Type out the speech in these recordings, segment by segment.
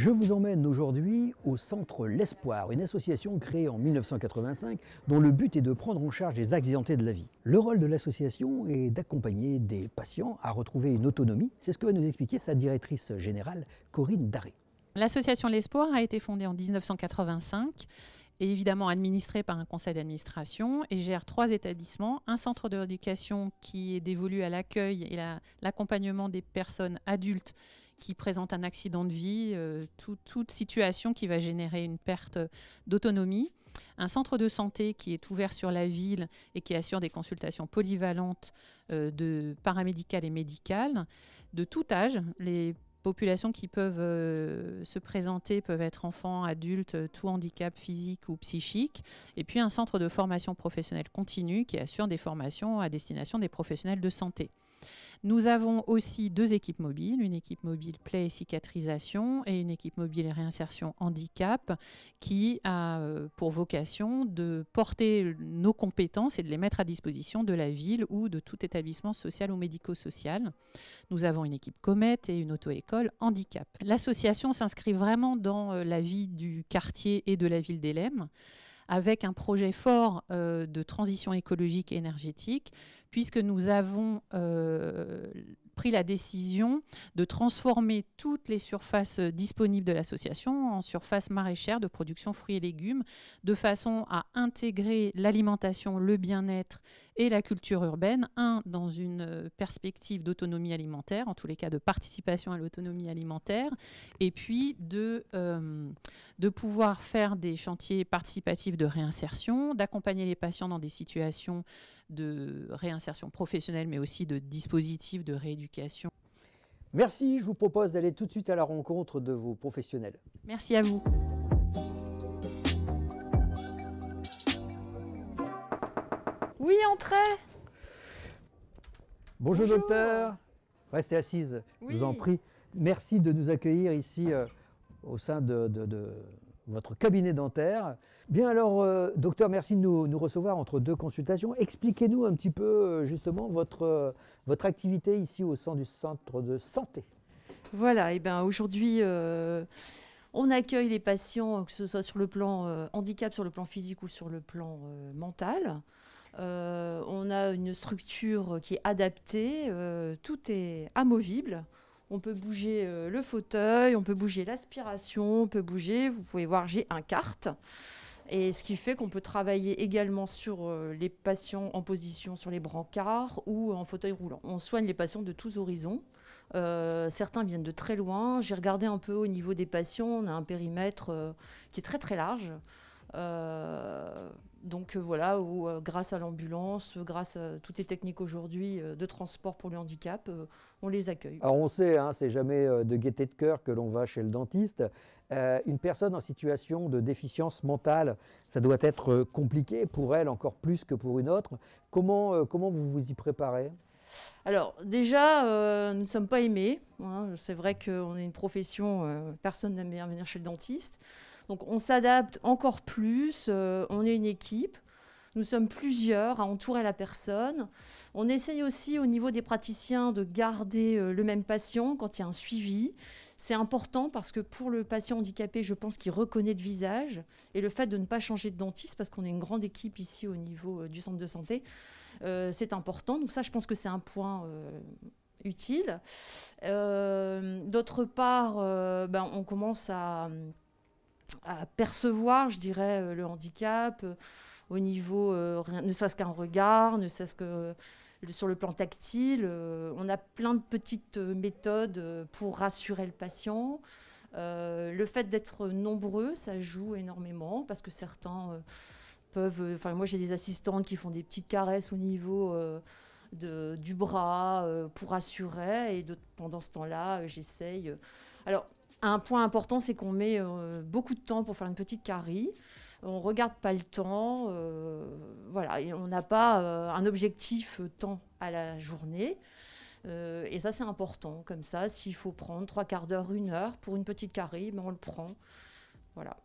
Je vous emmène aujourd'hui au Centre L'Espoir, une association créée en 1985 dont le but est de prendre en charge les accidentés de la vie. Le rôle de l'association est d'accompagner des patients à retrouver une autonomie. C'est ce que va nous expliquer sa directrice générale, Corinne Daré. L'association L'Espoir a été fondée en 1985 et évidemment administrée par un conseil d'administration et gère 3 établissements, un centre de rééducation qui est dévolu à l'accueil et l'accompagnement des personnes adultes qui présentent un accident de vie, toute situation qui va générer une perte d'autonomie. Un centre de santé qui est ouvert sur la ville et qui assure des consultations polyvalentes de paramédicales et médicales de tout âge. Les populations qui peuvent se présenter peuvent être enfants, adultes, tout handicap physique ou psychique. Et puis un centre de formation professionnelle continue qui assure des formations à destination des professionnels de santé. Nous avons aussi 2 équipes mobiles, une équipe mobile plaie et cicatrisation et une équipe mobile réinsertion handicap qui a pour vocation de porter nos compétences et de les mettre à disposition de la ville ou de tout établissement social ou médico-social. Nous avons une équipe Comet et une auto-école handicap. L'association s'inscrit vraiment dans la vie du quartier et de la ville d'Hellemmes, avec un projet fort de transition écologique et énergétique, puisque nous avons pris la décision de transformer toutes les surfaces disponibles de l'association en surfaces maraîchères de production fruits et légumes, de façon à intégrer l'alimentation, le bien-être et la culture urbaine, dans une perspective d'autonomie alimentaire, en tous les cas de participation à l'autonomie alimentaire, et puis de pouvoir faire des chantiers participatifs de réinsertion, d'accompagner les patients dans des situations de réinsertion professionnelle, mais aussi de dispositifs de rééducation. Merci, je vous propose d'aller tout de suite à la rencontre de vos professionnels. Merci à vous. Oui, entrez. Bonjour, Bonjour. docteur. Restez assise, Oui. je vous en prie. Merci de nous accueillir ici au sein de votre cabinet dentaire. Bien alors, docteur, merci de nous recevoir entre 2 consultations. Expliquez-nous un petit peu justement votre activité ici au sein du centre de santé. Voilà, et bien aujourd'hui, on accueille les patients, que ce soit sur le plan handicap, sur le plan physique ou sur le plan mental. On a une structure qui est adaptée, tout est amovible. On peut bouger le fauteuil, on peut bouger l'aspiration, on peut bouger, vous pouvez voir, j'ai un carte. Et ce qui fait qu'on peut travailler également sur les patients en position sur les brancards ou en fauteuil roulant. On soigne les patients de tous horizons. Certains viennent de très loin. J'ai regardé un peu au niveau des patients. On a un périmètre qui est très très large. Donc voilà, où grâce à l'ambulance, grâce à toutes les techniques aujourd'hui de transport pour le handicap, on les accueille. Alors on sait, hein, c'est jamais de gaieté de cœur que l'on va chez le dentiste. Une personne en situation de déficience mentale, ça doit être compliqué pour elle encore plus que pour une autre. Comment vous vous y préparez ? Alors déjà, nous ne sommes pas aimés. Hein. C'est vrai qu'on est une profession, personne n'aime bien venir chez le dentiste. Donc on s'adapte encore plus, on est une équipe. Nous sommes plusieurs à entourer la personne. On essaye aussi au niveau des praticiens de garder le même patient quand il y a un suivi. C'est important parce que pour le patient handicapé, je pense qu'il reconnaît le visage. Et le fait de ne pas changer de dentiste, parce qu'on est une grande équipe ici au niveau du centre de santé, c'est important. Donc ça, je pense que c'est un point utile. D'autre part, on commence à percevoir, je dirais, le handicap au niveau, ne serait-ce qu'un regard, ne serait-ce que sur le plan tactile. On a plein de petites méthodes pour rassurer le patient. Le fait d'être nombreux, ça joue énormément parce que certains peuvent... moi, j'ai des assistantes qui font des petites caresses au niveau du bras pour rassurer. Et pendant ce temps-là, j'essaye... Alors, un point important, c'est qu'on met beaucoup de temps pour faire une petite carie. On ne regarde pas le temps. Voilà, et on n'a pas un objectif temps à la journée. Et ça, c'est important. Comme ça, s'il faut prendre 3/4 d'heure, 1 heure pour une petite carie, on le prend. Voilà.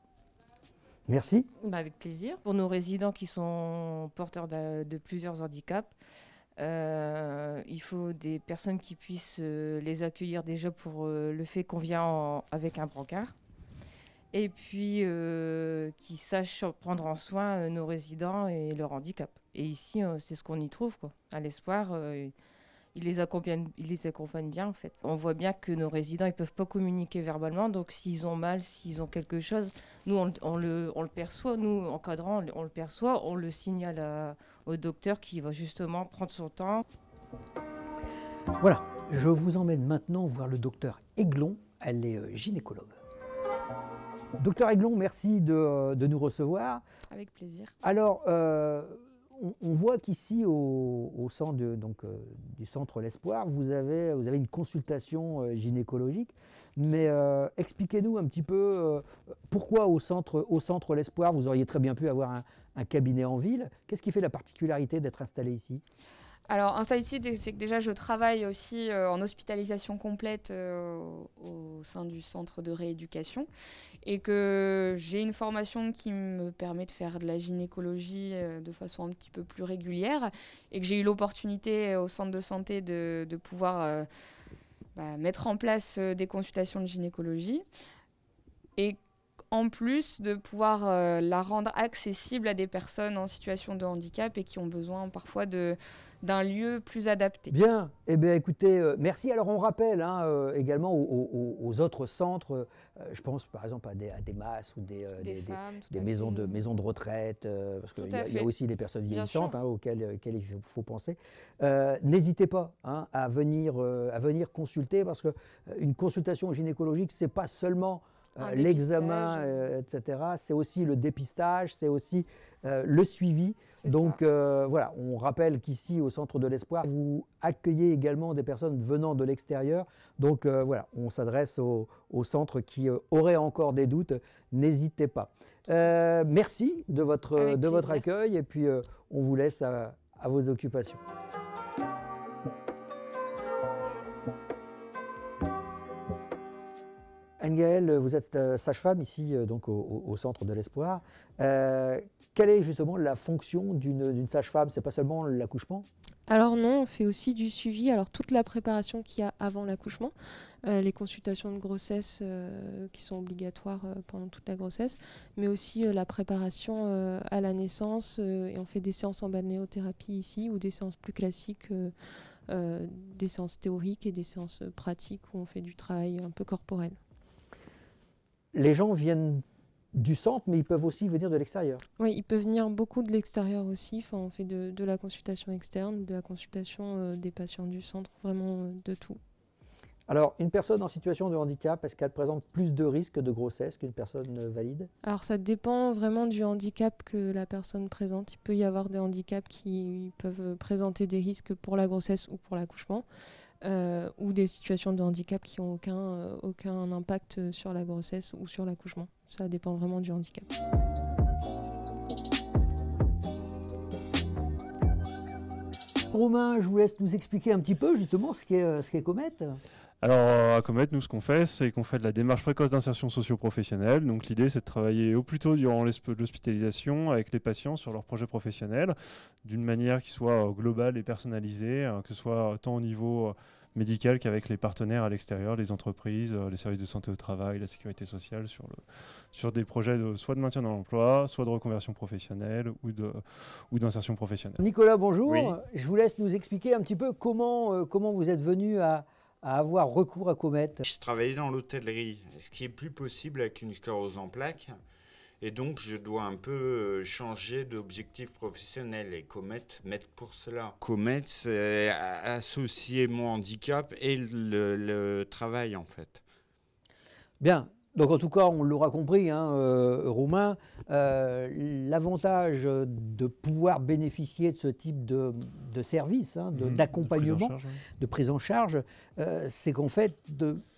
Merci. Avec plaisir. Pour nos résidents qui sont porteurs de plusieurs handicaps, il faut des personnes qui puissent les accueillir déjà pour le fait qu'on vient avec un brancard. et puis qui sachent prendre en soin nos résidents et leur handicap. Et ici, c'est ce qu'on y trouve, quoi. À l'Espoir, ils les accompagnent bien, en fait. On voit bien que nos résidents, ils ne peuvent pas communiquer verbalement, donc s'ils ont mal, s'ils ont quelque chose, nous, on le perçoit, nous, encadrants, on le perçoit, on le signale au docteur qui va justement prendre son temps. Voilà, je vous emmène maintenant voir le docteur Aiglon, elle est gynécologue. Docteur Aiglon, merci de nous recevoir. Avec plaisir. Alors, on voit qu'ici, au centre du centre L'Espoir, vous avez une consultation gynécologique. Mais expliquez-nous un petit peu pourquoi au centre L'Espoir, vous auriez très bien pu avoir un cabinet en ville. Qu'est-ce qui fait la particularité d'être installé ici ? Alors, installé ici, c'est que déjà, je travaille aussi en hospitalisation complète au sein du centre de rééducation et que j'ai une formation qui me permet de faire de la gynécologie de façon un petit peu plus régulière et que j'ai eu l'opportunité au centre de santé de pouvoir mettre en place des consultations de gynécologie et en plus de pouvoir la rendre accessible à des personnes en situation de handicap et qui ont besoin parfois d'un lieu plus adapté. Bien, eh bien écoutez, merci. Alors on rappelle également aux autres centres, je pense par exemple à des MAS ou des maisons de retraite, parce qu'il y a aussi les personnes vieillissantes auxquelles il faut penser. N'hésitez pas à venir consulter, parce qu'une consultation gynécologique, ce n'est pas seulement l'examen, etc. C'est aussi le dépistage, c'est aussi le suivi. Donc voilà, on rappelle qu'ici au Centre de l'Espoir, vous accueillez également des personnes venant de l'extérieur. Donc voilà, on s'adresse aux centres qui auraient encore des doutes. N'hésitez pas. Merci de votre accueil et puis on vous laisse à vos occupations. Anne-Gaëlle, vous êtes sage-femme ici donc au Centre de l'Espoir. Quelle est justement la fonction d'une sage-femme ? C'est pas seulement l'accouchement ? Alors non, on fait aussi du suivi. Alors toute la préparation qu'il y a avant l'accouchement, les consultations de grossesse qui sont obligatoires pendant toute la grossesse, mais aussi la préparation à la naissance. Et on fait des séances en balnéothérapie ici ou des séances plus classiques, des séances théoriques et des séances pratiques où on fait du travail un peu corporel. Les gens viennent du centre, mais ils peuvent aussi venir de l'extérieur. Oui, ils peuvent venir beaucoup de l'extérieur aussi. Enfin, on fait de la consultation externe, de la consultation des patients du centre, vraiment de tout. Alors, une personne en situation de handicap, est-ce qu'elle présente plus de risques de grossesse qu'une personne valide ? Alors, ça dépend vraiment du handicap que la personne présente. Il peut y avoir des handicaps qui peuvent présenter des risques pour la grossesse ou pour l'accouchement. Ou des situations de handicap qui n'ont aucun impact sur la grossesse ou sur l'accouchement. Ça dépend vraiment du handicap. Romain, je vous laisse nous expliquer un petit peu justement ce qu'est Comet. Alors à Comet, nous ce qu'on fait, c'est qu'on fait de la démarche précoce d'insertion socio-professionnelle. Donc l'idée, c'est de travailler au plus tôt durant l'hospitalisation avec les patients sur leur projet professionnel, d'une manière qui soit globale et personnalisée, que ce soit tant au niveau médical qu'avec les partenaires à l'extérieur, les entreprises, les services de santé au travail, la sécurité sociale, sur des projets soit de maintien dans l'emploi, soit de reconversion professionnelle ou d'insertion professionnelle. Nicolas, bonjour. Oui. Je vous laisse nous expliquer un petit peu comment vous êtes venu à avoir recours à Comet. Je travaillais dans l'hôtellerie, ce qui est plus possible avec une sclérose en plaques. Et donc, je dois un peu changer d'objectif professionnel. Et Comet m'aide pour cela. Comet, c'est associer mon handicap et le travail, en fait. Bien. Donc en tout cas, on l'aura compris, Romain, l'avantage de pouvoir bénéficier de ce type de service, d'accompagnement, de prise en charge, c'est qu'en fait,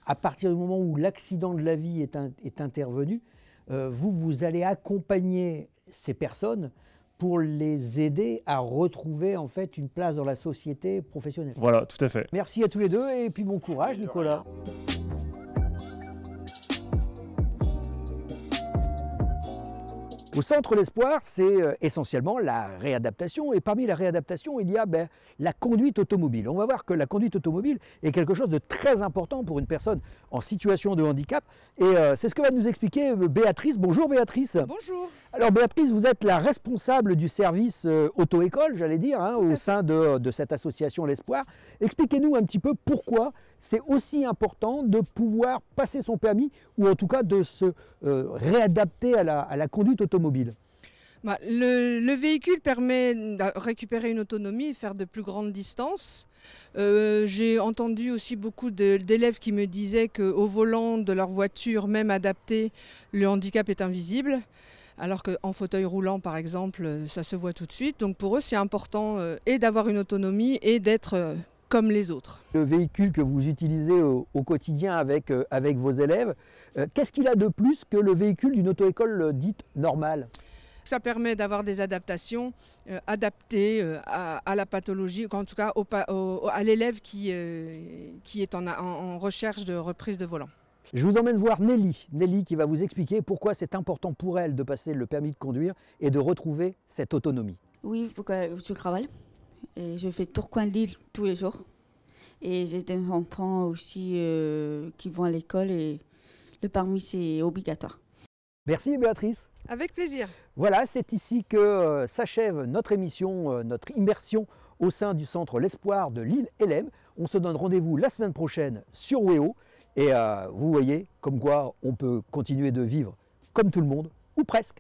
à partir du moment où l'accident de la vie est intervenu, vous allez accompagner ces personnes pour les aider à retrouver en fait une place dans la société professionnelle. Voilà, tout à fait. Merci à tous les deux et puis bon courage, Nicolas. Au centre L'Espoir, c'est essentiellement la réadaptation. Et parmi la réadaptation, il y a la conduite automobile. On va voir que la conduite automobile est quelque chose de très important pour une personne en situation de handicap. Et c'est ce que va nous expliquer Béatrice. Bonjour Béatrice. Bonjour. Alors Béatrice, vous êtes la responsable du service auto-école, j'allais dire, au sein de cette association L'Espoir. Expliquez-nous un petit peu pourquoi c'est aussi important de pouvoir passer son permis ou en tout cas de se réadapter à la conduite automobile. Le véhicule permet de récupérer une autonomie et faire de plus grandes distances. J'ai entendu aussi beaucoup d'élèves qui me disaient qu'au volant de leur voiture, même adaptée, le handicap est invisible. Alors qu'en fauteuil roulant, par exemple, ça se voit tout de suite. Donc pour eux, c'est important et d'avoir une autonomie et d'être comme les autres. Le véhicule que vous utilisez au quotidien avec vos élèves, qu'est-ce qu'il a de plus que le véhicule d'une auto-école dite normale ? Ça permet d'avoir des adaptations adaptées à la pathologie, en tout cas à l'élève qui est en recherche de reprise de volant. Je vous emmène voir Nelly. Nelly qui va vous expliquer pourquoi c'est important pour elle de passer le permis de conduire et de retrouver cette autonomie. Oui, je travaille et je fais Tourcoing Lille tous les jours. Et j'ai des enfants aussi qui vont à l'école et le permis c'est obligatoire. Merci Béatrice. Avec plaisir. Voilà, c'est ici que s'achève notre émission, notre immersion au sein du centre L'Espoir de L'Isle-et-Lem. On se donne rendez-vous la semaine prochaine sur WEO. Et vous voyez comme quoi on peut continuer de vivre comme tout le monde, ou presque.